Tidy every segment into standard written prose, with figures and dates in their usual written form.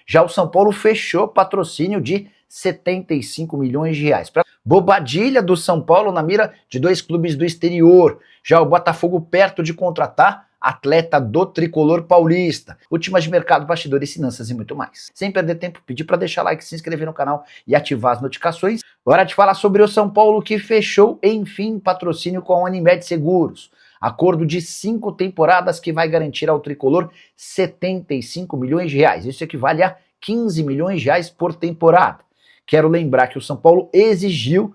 Já o São Paulo fechou patrocínio de 75 milhões de reais. Bobadilha do São Paulo na mira de dois clubes do exterior. Já o Botafogo perto de contratar atleta do tricolor paulista. Últimas de mercado, bastidores, finanças e muito mais. Sem perder tempo, pedir para deixar like, se inscrever no canal e ativar as notificações. Hora de falar sobre o São Paulo que fechou, enfim, patrocínio com a Unimed Seguros. Acordo de 5 temporadas que vai garantir ao tricolor 75 milhões de reais. Isso equivale a 15 milhões de reais por temporada. Quero lembrar que o São Paulo exigiu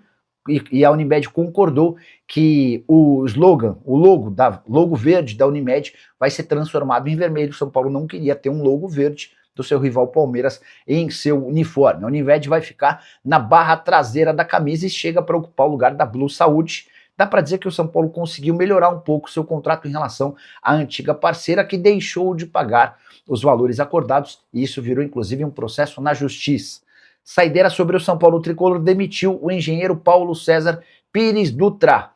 e a Unimed concordou que o slogan, o logo verde da Unimed vai ser transformado em vermelho. O São Paulo não queria ter um logo verde do seu rival Palmeiras em seu uniforme. A Unimed vai ficar na barra traseira da camisa e chega para ocupar o lugar da Blue Saúde. Dá para dizer que o São Paulo conseguiu melhorar um pouco seu contrato em relação à antiga parceira que deixou de pagar os valores acordados e isso virou inclusive um processo na justiça. Saideira sobre o São Paulo, o tricolor demitiu o engenheiro Paulo César Pires Duran.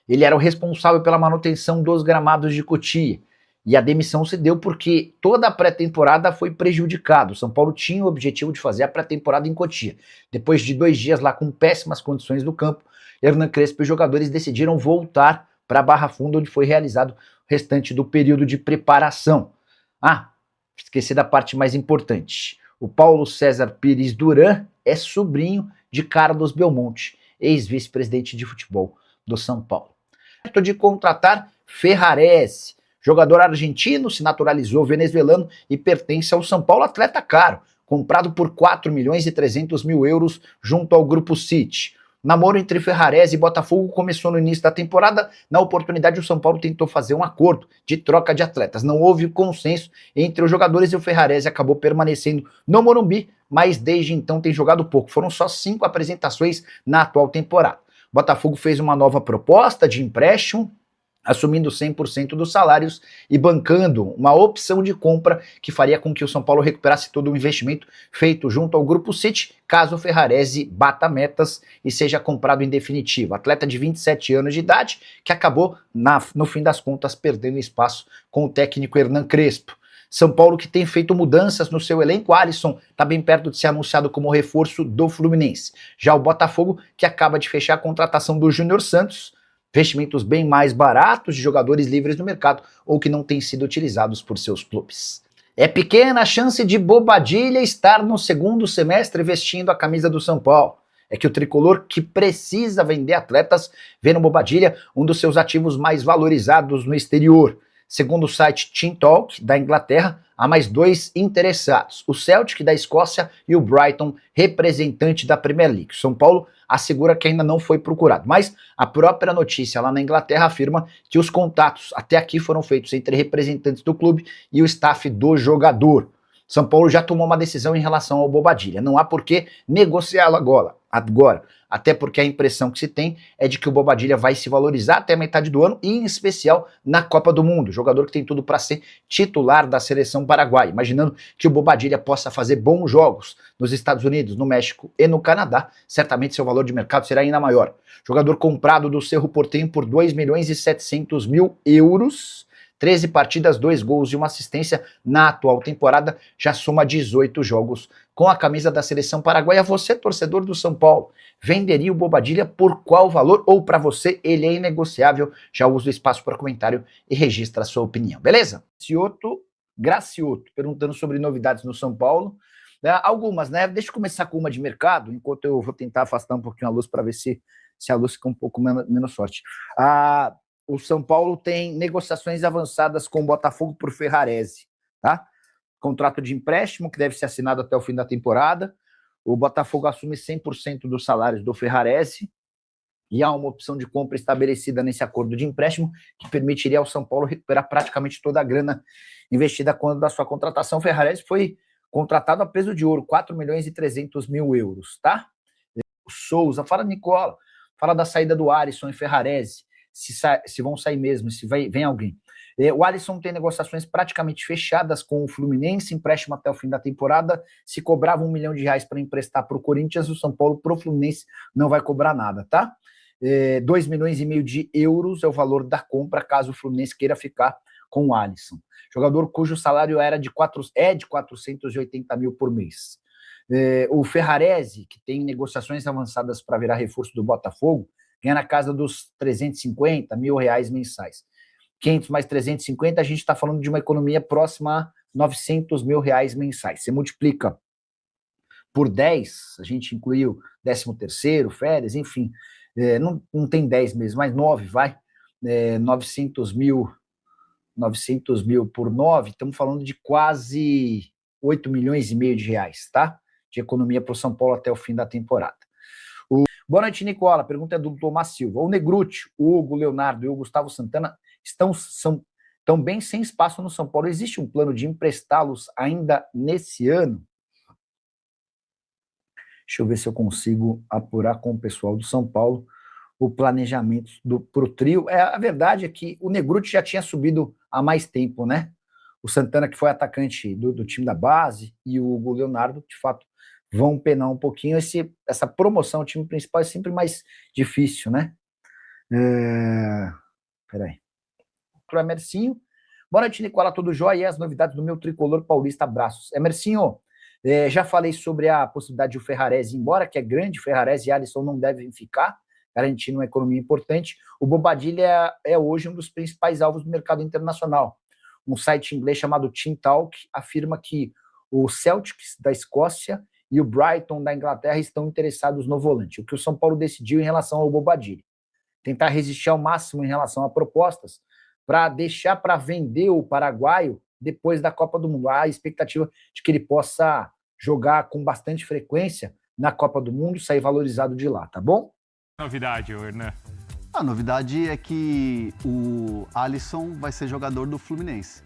Ele era o responsável pela manutenção dos gramados de Cotia. E a demissão se deu porque toda a pré-temporada foi prejudicada. O São Paulo tinha o objetivo de fazer a pré-temporada em Cotia. Depois de 2 dias lá com péssimas condições do campo, Hernan Crespo e os jogadores decidiram voltar para a Barra Funda, onde foi realizado o restante do período de preparação. Esqueci da parte mais importante. O Paulo César Pires Duran é sobrinho de Carlos Belmonte, ex-vice-presidente de futebol do São Paulo. De contratar Ferrarese. Jogador argentino, se naturalizou venezuelano e pertence ao São Paulo, atleta caro, comprado por 4 milhões e 300 mil euros junto ao Grupo City. Namoro entre Ferrarese e Botafogo começou no início da temporada. Na oportunidade, o São Paulo tentou fazer um acordo de troca de atletas. Não houve consenso entre os jogadores e o Ferrarese acabou permanecendo no Morumbi, mas desde então tem jogado pouco. Foram só 5 apresentações na atual temporada. Botafogo fez uma nova proposta de empréstimo, assumindo 100% dos salários e bancando uma opção de compra que faria com que o São Paulo recuperasse todo o investimento feito junto ao Grupo City, caso o Ferrarese bata metas e seja comprado em definitivo. Atleta de 27 anos de idade, que acabou, no fim das contas, perdendo espaço com o técnico Hernan Crespo. São Paulo que tem feito mudanças no seu elenco. Alisson está bem perto de ser anunciado como reforço do Fluminense. Já o Botafogo, que acaba de fechar a contratação do Júnior Santos, investimentos bem mais baratos de jogadores livres no mercado ou que não têm sido utilizados por seus clubes. É pequena a chance de Bobadilha estar no segundo semestre vestindo a camisa do São Paulo. É que o tricolor, que precisa vender atletas, vê no Bobadilha um dos seus ativos mais valorizados no exterior. Segundo o site Team Talk, da Inglaterra, há mais 2 interessados, o Celtic da Escócia e o Brighton, representante da Premier League. O São Paulo assegura que ainda não foi procurado, mas a própria notícia lá na Inglaterra afirma que os contatos até aqui foram feitos entre representantes do clube e o staff do jogador. São Paulo já tomou uma decisão em relação ao Bobadilha, não há por que negociá-lo agora, até porque a impressão que se tem é de que o Bobadilha vai se valorizar até a metade do ano, e em especial na Copa do Mundo, jogador que tem tudo para ser titular da seleção paraguaia, imaginando que o Bobadilha possa fazer bons jogos nos Estados Unidos, no México e no Canadá, certamente seu valor de mercado será ainda maior. Jogador comprado do Cerro Porteño por 2 milhões e 700 mil euros, 13 partidas, 2 gols e 1 assistência na atual temporada, já soma 18 jogos com a camisa da seleção paraguaia. Você, torcedor do São Paulo, venderia o Bobadilha por qual valor? Ou para você ele é inegociável? Já usa o espaço para comentário e registra a sua opinião, beleza? Gracioto, perguntando sobre novidades no São Paulo. Algumas, né? Deixa eu começar com uma de mercado, enquanto eu vou tentar afastar um pouquinho a luz para ver se a luz fica um pouco menos forte. O São Paulo tem negociações avançadas com o Botafogo por Ferrarese, tá? Contrato de empréstimo que deve ser assinado até o fim da temporada. O Botafogo assume 100% dos salários do Ferrarese e há uma opção de compra estabelecida nesse acordo de empréstimo que permitiria ao São Paulo recuperar praticamente toda a grana investida quando da sua contratação. O Ferrarese foi contratado a peso de ouro, 4 milhões e 300 mil euros, tá? O Souza, fala Nicola, fala da saída do Alisson e Ferrarese, se vão sair mesmo, se vem alguém. O Alisson tem negociações praticamente fechadas com o Fluminense, empréstimo até o fim da temporada. Se cobrava 1 milhão de reais para emprestar para o Corinthians, o São Paulo para o Fluminense não vai cobrar nada, tá? 2 milhões e meio de euros é o valor da compra, caso o Fluminense queira ficar com o Alisson. Jogador cujo salário é de 480 mil por mês. O Ferrarese, que tem negociações avançadas para virar reforço do Botafogo, ganha na casa dos 350 mil reais mensais. 500 mais 350, a gente está falando de uma economia próxima a 900 mil reais mensais. Você multiplica por 10, a gente incluiu 13º, férias, enfim, não tem 10 meses, mas 9, vai, 900 mil por 9, estamos falando de quase 8 milhões e meio de reais, tá? De economia para o São Paulo até o fim da temporada. Boa noite, Nicola. A pergunta é do Tomás Silva. O Negrutti, o Hugo, o Leonardo e o Gustavo Santana estão bem sem espaço no São Paulo. Existe um plano de emprestá-los ainda nesse ano? Deixa eu ver se eu consigo apurar com o pessoal do São Paulo o planejamento para o trio. A verdade é que o Negrutti já tinha subido há mais tempo, né? O Santana, que foi atacante do time da base, e o Hugo Leonardo, de fato, vão penar um pouquinho. Essa promoção ao time principal é sempre mais difícil, né? Peraí. Pro Emercinho. Boa noite, Nicola, tudo jóia? E as novidades do meu tricolor paulista, abraços. Emercinho, já falei sobre a possibilidade de o Ferrarese ir embora, que é grande, Ferrarese e Alisson não devem ficar, garantindo uma economia importante. O Bobadilla é hoje um dos principais alvos do mercado internacional. Um site inglês chamado Team Talk afirma que o Celtics da Escócia e o Brighton da Inglaterra estão interessados no volante. O que o São Paulo decidiu em relação ao Bobadilla? Tentar resistir ao máximo em relação a propostas para deixar para vender o paraguaio depois da Copa do Mundo. Há a expectativa de que ele possa jogar com bastante frequência na Copa do Mundo, sair valorizado de lá, tá bom? Novidade, Hernan. A novidade é que o Alisson vai ser jogador do Fluminense.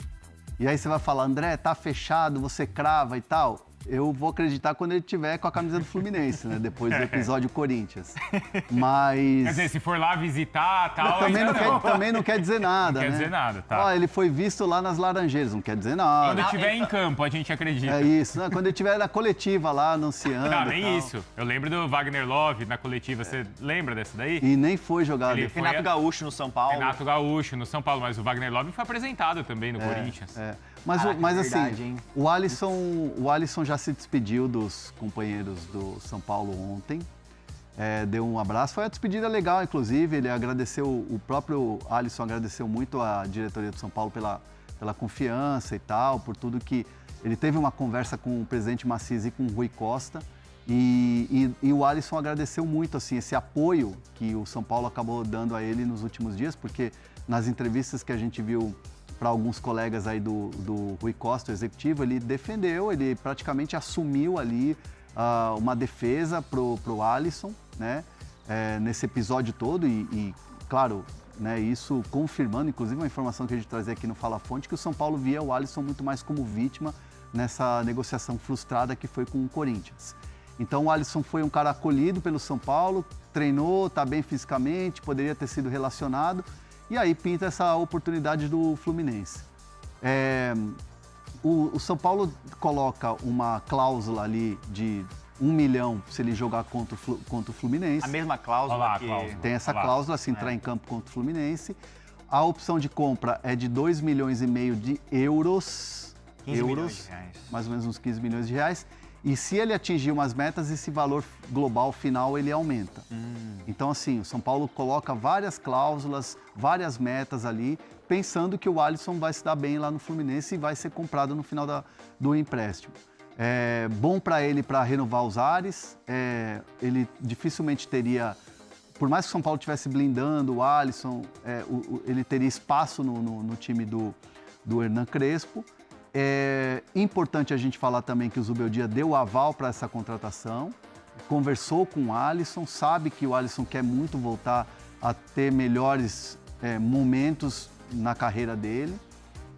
E aí você vai falar, André, tá fechado, você crava e tal. Eu vou acreditar quando ele tiver com a camisa do Fluminense, né? Depois do episódio Corinthians. Mas... Quer dizer, se for lá visitar e tal... Também não quer dizer nada, Não né? quer dizer nada, tá. Ó, ele foi visto lá nas Laranjeiras, não quer dizer nada. Quando ele estiver em campo, a gente acredita. É isso, né? Quando ele estiver na coletiva lá, anunciando. Não, nem isso. Eu lembro do Wagner Love na coletiva. Você lembra dessa daí? E nem foi jogado. Renato Gaúcho no São Paulo. Renato Gaúcho no São Paulo, mas o Wagner Love foi apresentado também no Corinthians. Mas verdade, assim, hein? o Alisson já se despediu dos companheiros do São Paulo ontem, deu um abraço, foi uma despedida legal, inclusive, ele agradeceu, o próprio Alisson agradeceu muito a diretoria do São Paulo pela confiança e tal, por tudo que... Ele teve uma conversa com o presidente Maciz e com o Rui Costa, e o Alisson agradeceu muito, assim, esse apoio que o São Paulo acabou dando a ele nos últimos dias, porque nas entrevistas que a gente viu para alguns colegas aí do Rui Costa, o executivo, ele defendeu, ele praticamente assumiu ali uma defesa pro Alisson, né, nesse episódio todo e claro, né, isso confirmando, inclusive uma informação que a gente trazia aqui no Fala Fonte, que o São Paulo via o Alisson muito mais como vítima nessa negociação frustrada que foi com o Corinthians. Então o Alisson foi um cara acolhido pelo São Paulo, treinou, está bem fisicamente, poderia ter sido relacionado, e aí pinta essa oportunidade do Fluminense. O São Paulo coloca uma cláusula ali de 1 milhão se ele jogar contra o Fluminense. A mesma cláusula Tem essa cláusula, se entrar em campo contra o Fluminense. A opção de compra é de 2,5 milhões de euros. 15 milhões de reais. Mais ou menos uns 15 milhões de reais. E se ele atingir umas metas, esse valor global final ele aumenta. Então, assim, o São Paulo coloca várias cláusulas, várias metas ali, pensando que o Alisson vai se dar bem lá no Fluminense e vai ser comprado no final do empréstimo. É bom para ele para renovar os ares, ele dificilmente teria, por mais que o São Paulo estivesse blindando o Alisson, ele teria espaço no time do Hernan Crespo. É importante a gente falar também que o Zubeldia deu aval para essa contratação, conversou com o Alisson, sabe que o Alisson quer muito voltar a ter melhores momentos na carreira dele.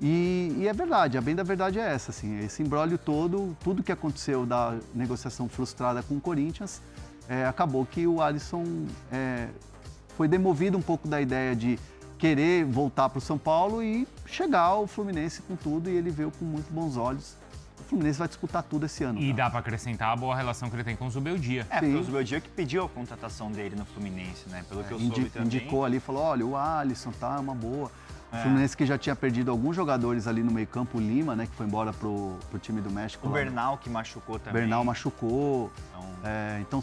E é verdade, a bem da verdade é essa, assim, esse imbróglio todo, tudo que aconteceu da negociação frustrada com o Corinthians, acabou que o Alisson foi demovido um pouco da ideia de querer voltar para o São Paulo e chegar ao Fluminense com tudo, e ele veio com muito bons olhos. O Fluminense vai disputar tudo esse ano. E dá para acrescentar a boa relação que ele tem com o Zubeldia. Foi o Zubeldia que pediu a contratação dele no Fluminense, né? Pelo que eu soube também. Indicou ali, falou, olha, o Alisson tá uma boa. O Fluminense que já tinha perdido alguns jogadores ali no meio-campo, o Lima, né, que foi embora pro time do México. O lá. Bernal que machucou também. Bernal machucou. Então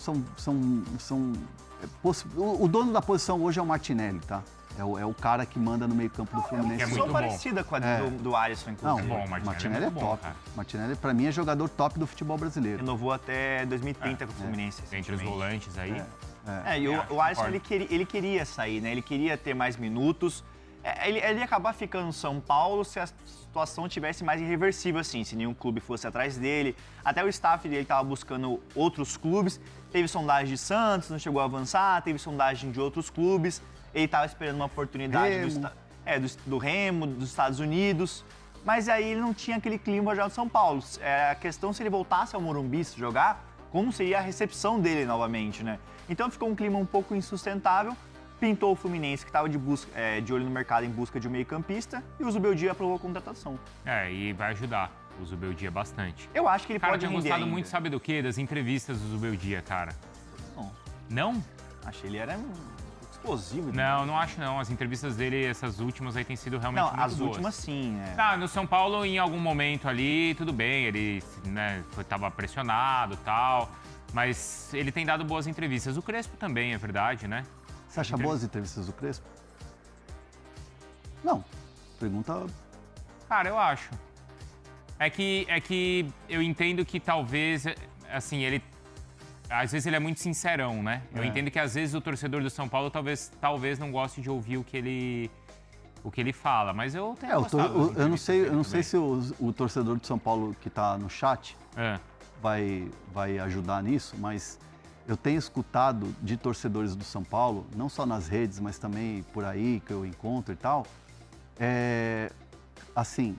o dono da posição hoje é o Martinelli, tá? É o cara que manda no meio-campo do Fluminense. É É muito muito bom. parecida com a do Alisson, Não, inclusive. bom, o Martinelli Martinelli é é muito bom, top. cara. Martinelli, pra mim, é jogador top do futebol brasileiro. Renovou até 2030 com o Fluminense. Entre os recentemente. volantes aí. E o Alisson, concordo. ele queria sair, né? Ele queria ter mais minutos. Ele ia acabar ficando no São Paulo se a situação tivesse mais irreversível, assim, se nenhum clube fosse atrás dele. Até o staff dele estava buscando outros clubes. Teve sondagem de Santos, não chegou a avançar. Teve sondagem de outros clubes. Ele estava esperando uma oportunidade do Remo, dos Estados Unidos. Mas aí ele não tinha aquele clima já do São Paulo. A questão se ele voltasse ao Morumbi se jogar, como seria a recepção dele novamente, né? Então ficou um clima um pouco insustentável. Pintou o Fluminense, que estava de olho no mercado em busca de um meio-campista, e o Zubeldia aprovou a contratação. E vai ajudar o Zubeldia bastante. Eu acho que ele Cara, eu pode tinha render gostado ainda. muito, sabe do quê? Das entrevistas do Zubeldia, cara. Não, Não? achei ele era explosivo. Não acho não. As entrevistas dele, essas últimas aí, têm sido realmente Não, muito as boas. últimas sim. No São Paulo, em algum momento ali, tudo bem, ele tava pressionado e tal, mas ele tem dado boas entrevistas. O Crespo também, é verdade, né? Você acha boas as entrevistas do Crespo? Não. Pergunta... Cara, eu acho. É que eu entendo que talvez, assim, às vezes ele é muito sincerão, né? Eu entendo que às vezes o torcedor do São Paulo talvez não goste de ouvir o que ele fala, mas eu tenho gostado das eu não sei entrevistas se o torcedor de São Paulo que está no chat dele vai ajudar nisso, mas eu tenho escutado de torcedores do São Paulo, não só nas redes, mas também por aí que eu encontro e tal, assim,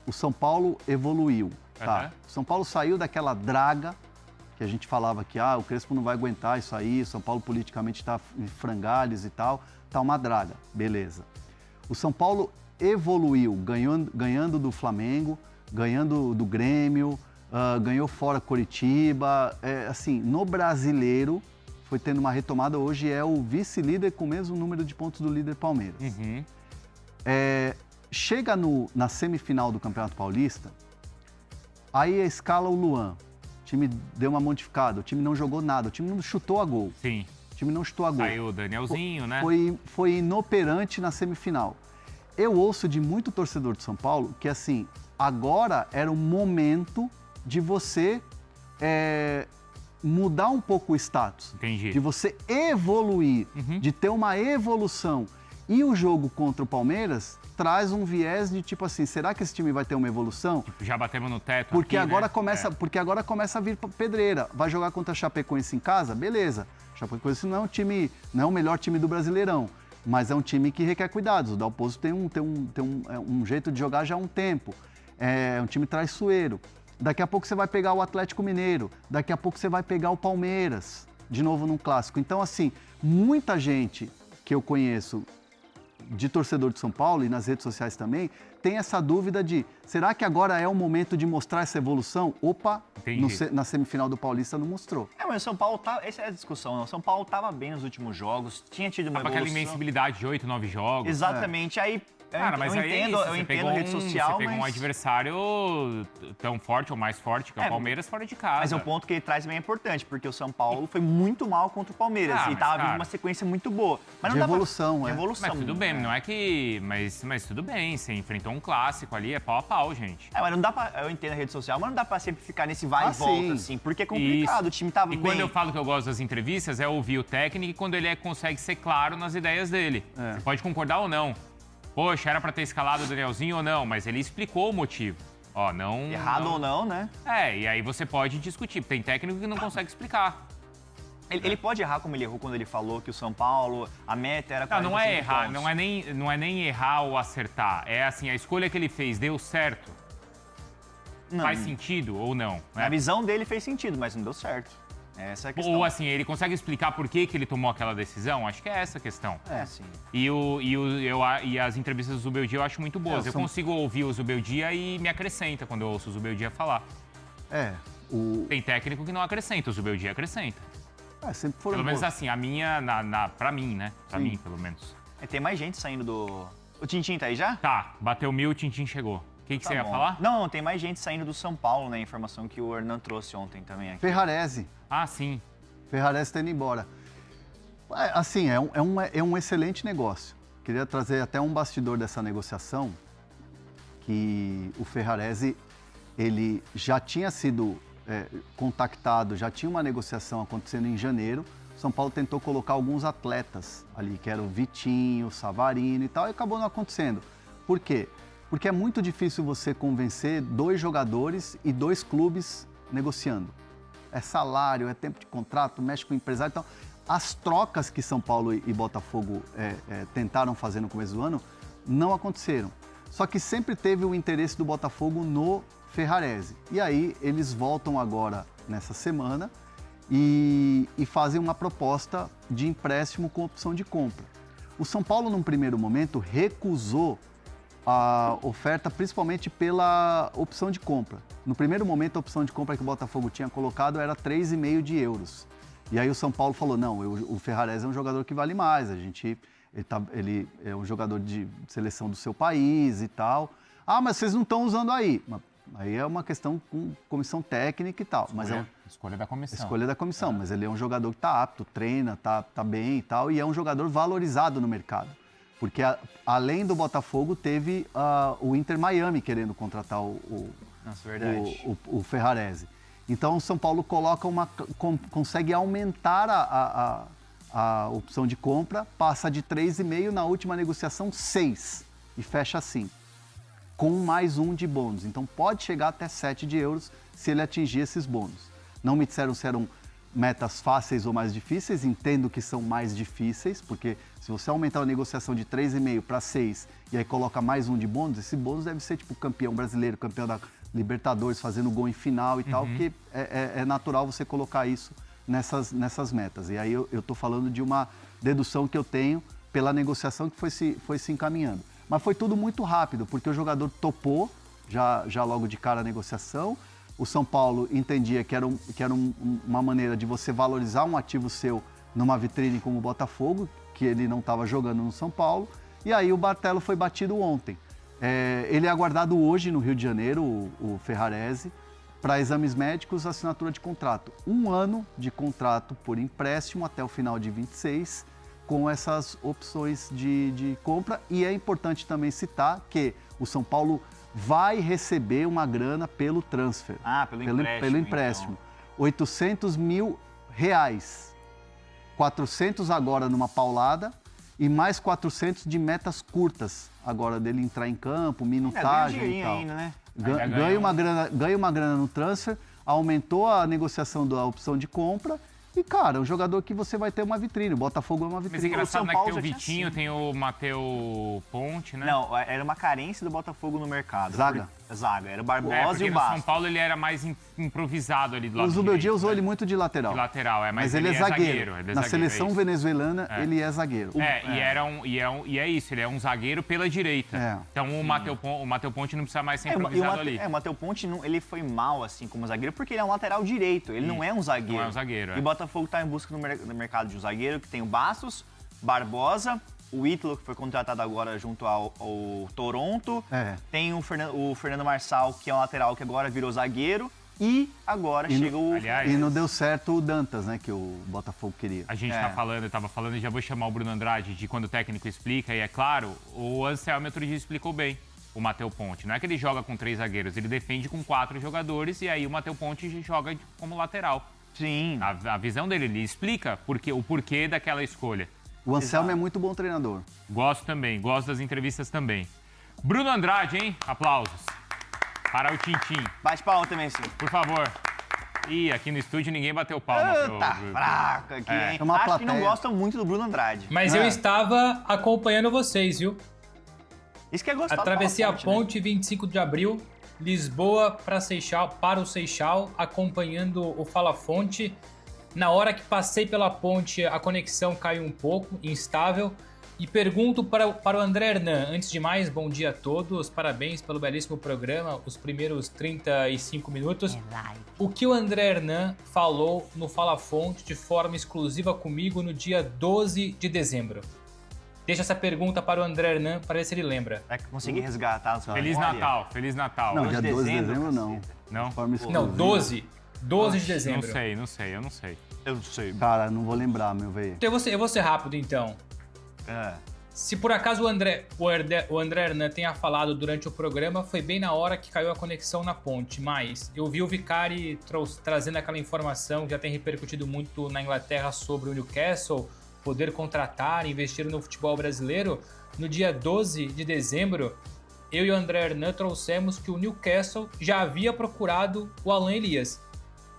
o São Paulo evoluiu, tá? O São Paulo saiu daquela draga que a gente falava que o Crespo não vai aguentar isso aí, o São Paulo politicamente está em frangalhos e tal, tá uma draga, beleza. O São Paulo evoluiu, ganhando do Flamengo, ganhando do Grêmio, ganhou fora Coritiba, assim, no Brasileiro foi tendo uma retomada, hoje é o vice-líder com o mesmo número de pontos do líder Palmeiras. Uhum. Chega na semifinal do Campeonato Paulista, aí escala o Luan, o time deu uma modificada, o time não jogou nada, o time não chutou a gol. Sim. O time não chutou a gol. Saiu o Danielzinho, né? Foi inoperante na semifinal. Eu ouço de muito torcedor de São Paulo que, assim, agora era o momento de você mudar um pouco o status. Entendi. De você evoluir, de ter uma evolução. E o jogo contra o Palmeiras traz um viés de tipo assim, será que esse time vai ter uma evolução? Já batemos no teto Porque aqui, agora né? porque agora começa a vir pedreira. Vai jogar contra a Chapecoense em casa? Beleza. Chapecoense não é não é o melhor time do Brasileirão, mas é um time que requer cuidados. O Dalpozo tem um jeito de jogar já há um tempo. É um time traiçoeiro. Daqui a pouco você vai pegar o Atlético Mineiro, daqui a pouco você vai pegar o Palmeiras, de novo num clássico. Então, assim, muita gente que eu conheço de torcedor de São Paulo e nas redes sociais também, tem essa dúvida de, será que agora é o momento de mostrar essa evolução? Opa, na semifinal do Paulista não mostrou. Mas o São Paulo essa é a discussão, né? O São Paulo estava bem nos últimos jogos, tinha tido uma evolução. Aquela invencibilidade de 8, 9 jogos. Exatamente, aí... Cara, mas eu aí entendo, é isso. eu Você entendo pegou a rede social, você pegou mas... um adversário tão forte ou mais forte que é o Palmeiras fora de casa. Mas o ponto que ele traz também é importante, porque o São Paulo foi muito mal contra o Palmeiras e estava vindo uma sequência muito boa. Mas de não dá evolução, pra... evolução. Mas tudo bem, não é que... Mas tudo bem, você enfrentou um clássico ali, é pau a pau, gente. Mas não dá pra... Eu entendo a rede social, mas não dá pra sempre ficar nesse vai e volta, assim, porque é complicado, Isso. O time tava e bem. Quando eu falo que eu gosto das entrevistas, é ouvir o técnico e quando ele consegue ser claro nas ideias dele. Você pode concordar ou não. Poxa, era pra ter escalado o Danielzinho ou não, mas ele explicou o motivo. Ó, não... Errado ou não, né? E aí você pode discutir. Tem técnico que não consegue explicar. Ele pode errar como ele errou quando ele falou que o São Paulo, a meta era 45 não é errar, pontos. não é nem errar ou acertar. É assim, a escolha que ele fez deu certo? Não. Faz sentido ou não? Na Né? visão dele fez sentido, mas não deu certo. Essa é a questão. Ou assim, ele consegue explicar por que ele tomou aquela decisão? Acho que é essa a questão. Sim. E as entrevistas do Zubeldia eu acho muito boas. Eu são... consigo ouvir o Zubeldia e me acrescenta quando eu ouço o Zubeldia falar. Tem técnico que não acrescenta, o Zubeldia acrescenta. Sempre foram Pelo menos assim, a minha, pra mim, né? Pra mim, pelo menos. Tem mais gente saindo O Tintin tá aí já? Tá, bateu 1000, o Tintin chegou. O que Tá você ia bom. falar? Não, tem mais gente saindo do São Paulo, né? Informação que o Hernan trouxe ontem também aqui. Ferrarese. Ah, sim. Ferrarese está indo embora. Assim, é um excelente negócio. Queria trazer até um bastidor dessa negociação, que o Ferrarese, ele já tinha sido contactado, já tinha uma negociação acontecendo em janeiro. São Paulo tentou colocar alguns atletas ali, que eram o Vitinho, o Savarino e tal, e acabou não acontecendo. Por quê? Porque é muito difícil você convencer 2 jogadores e 2 clubes negociando. É salário, é tempo de contrato, mexe com o empresário. Então, as trocas que São Paulo e Botafogo tentaram fazer no começo do ano não aconteceram. Só que sempre teve o interesse do Botafogo no Ferrarese. E aí eles voltam agora nessa semana e fazem uma proposta de empréstimo com opção de compra. O São Paulo, num primeiro momento, recusou a oferta principalmente pela opção de compra. No primeiro momento, a opção de compra que o Botafogo tinha colocado era 3,5 de euros. E aí o São Paulo falou, não, o Ferrarese é um jogador que vale mais, ele é um jogador de seleção do seu país e tal. Ah, mas vocês não estão usando aí. Aí é uma questão com comissão técnica e tal. Escolha da comissão. Escolha da comissão, mas ele é um jogador que está apto, treina, tá bem e tal, e é um jogador valorizado no mercado. Porque além do Botafogo, teve o Inter Miami querendo contratar o Ferrarese. Então o São Paulo consegue aumentar a opção de compra, passa de 3,5 na última negociação 6 e fecha assim, com mais 1 de bônus. Então pode chegar até 7 de euros se ele atingir esses bônus. Não me disseram se eram metas fáceis ou mais difíceis, entendo que são mais difíceis, porque se você aumentar a negociação de 3,5 para 6 e aí coloca mais 1 de bônus, esse bônus deve ser tipo campeão brasileiro, campeão da Libertadores, fazendo gol em final e tal, porque é natural você colocar isso nessas metas. E aí eu estou falando de uma dedução que eu tenho pela negociação que foi se encaminhando. Mas foi tudo muito rápido, porque o jogador topou já logo de cara a negociação. O São Paulo entendia que era uma maneira de você valorizar um ativo seu numa vitrine como o Botafogo, que ele não estava jogando no São Paulo. E aí o martelo foi batido ontem. Ele é aguardado hoje no Rio de Janeiro, o Ferrarese, para exames médicos, assinatura de contrato. 1 ano de contrato por empréstimo até o final de 26, com essas opções de compra. E é importante também citar que o São Paulo vai receber uma grana pelo transfer. Pelo empréstimo. Então. 800 mil reais. 400 agora numa paulada e mais 400 de metas curtas. Agora dele entrar em campo, minutagem e tal. Ainda, né? Ganha uma grana no transfer, aumentou a negociação da opção de compra. E, cara, é um jogador que você vai ter uma vitrine. O Botafogo é uma vitrine. Mas é engraçado, né, que tem o já Vitinho, tem o Matheus Ponte, né? Não, era uma carência do Botafogo no mercado. Zaga. Zaga, era o Barbosa e o Bastos. no São Paulo ele era mais improvisado ali do lado O Zubeldia usou ele muito de lateral. De lateral, mas ele é zagueiro. Na seleção venezuelana, ele é zagueiro. E é isso, ele é um zagueiro pela direita. Então o Matheus Ponte não precisa mais ser improvisado ali. O Matheus Ponte, ele foi mal, assim, como zagueiro, porque ele é um lateral direito, ele não é um zagueiro. Não é um zagueiro, E o Botafogo está em busca no mercado de um zagueiro, que tem o Bastos, Barbosa, o Ítalo, que foi contratado agora junto ao Toronto. Tem o Fernando Marçal, que é um lateral que agora virou zagueiro. E agora chega o... Aliás, e não deu certo o Dantas, né, que o Botafogo queria. A gente estava falando, e já vou chamar o Bruno Andrade, de quando o técnico explica, e é claro, o Anselmo outro dia explicou bem, o Matheus Ponte. Não é que ele joga com 3 zagueiros, ele defende com 4 jogadores, e aí o Matheus Ponte joga como lateral. Sim. A visão dele, ele explica o porquê daquela escolha. O Anselmo é muito bom treinador. Gosto também, gosto das entrevistas também. Bruno Andrade, hein? Aplausos. Para o Tintin. Bate palma também, sim. Por favor. Ih, aqui no estúdio ninguém bateu palma. Tá fraco aqui, hein? Acho que não gostam muito do Bruno Andrade. Mas eu estava acompanhando vocês, viu? Isso que é gostoso. Atravessei a ponte 25 de abril, Lisboa para o Seixal, acompanhando o Fala Fonte. Na hora que passei pela ponte, a conexão caiu um pouco, instável. E pergunto para o André Hernan, antes de mais, bom dia a todos, parabéns pelo belíssimo programa, os primeiros 35 minutos. O que o André Hernan falou no Fala Fonte de forma exclusiva comigo no dia 12 de dezembro? Deixa essa pergunta para o André Hernan para ver se ele lembra. É que consegui resgatar na sua Feliz memória. Natal, Feliz Natal. Não, 12 dia de 12 de dezembro, dezembro não. Não? De forma Não, exclusiva. 12 de dezembro. Não sei, eu não sei. Eu sei. Cara, não vou lembrar, meu velho. Então eu vou ser rápido, então. É. Se por acaso o André Hernan tenha falado durante o programa, foi bem na hora que caiu a conexão na ponte, mas eu vi o Vicari trazendo aquela informação que já tem repercutido muito na Inglaterra sobre o Newcastle poder contratar, investir no futebol brasileiro. No dia 12 de dezembro, eu e o André Hernan trouxemos que o Newcastle já havia procurado o Alan Elias.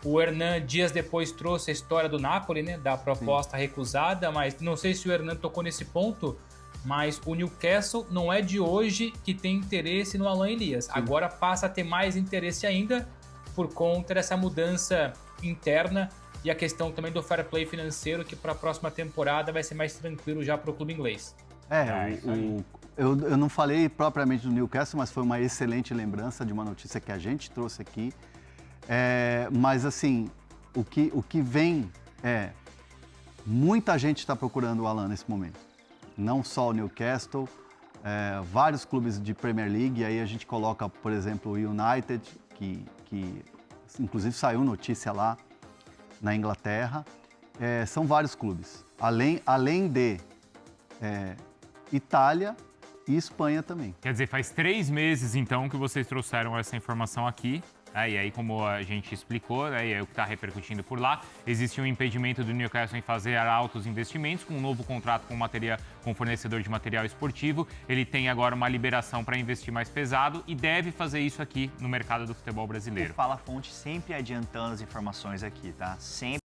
O Hernan dias depois trouxe a história do Napoli, né, da proposta recusada, mas não sei se o Hernan tocou nesse ponto, mas o Newcastle não é de hoje que tem interesse no Alan Elias. Sim. Agora passa a ter mais interesse ainda por conta dessa mudança interna e a questão também do fair play financeiro, que para a próxima temporada vai ser mais tranquilo já para o clube inglês. Eu não falei propriamente do Newcastle, mas foi uma excelente lembrança de uma notícia que a gente trouxe aqui. Mas assim, o que vem é... Muita gente está procurando o Alan nesse momento. Não só o Newcastle, vários clubes de Premier League, aí a gente coloca, por exemplo, o United, que inclusive saiu notícia lá na Inglaterra. São vários clubes, além de Itália e Espanha também. Quer dizer, faz 3 meses, então, que vocês trouxeram essa informação aqui. E aí, como a gente explicou, e é o que está repercutindo por lá, existe um impedimento do Newcastle em fazer altos investimentos, com um novo contrato com fornecedor de material esportivo. Ele tem agora uma liberação para investir mais pesado e deve fazer isso aqui no mercado do futebol brasileiro. O Fala Fonte sempre adiantando as informações aqui, tá? Sempre.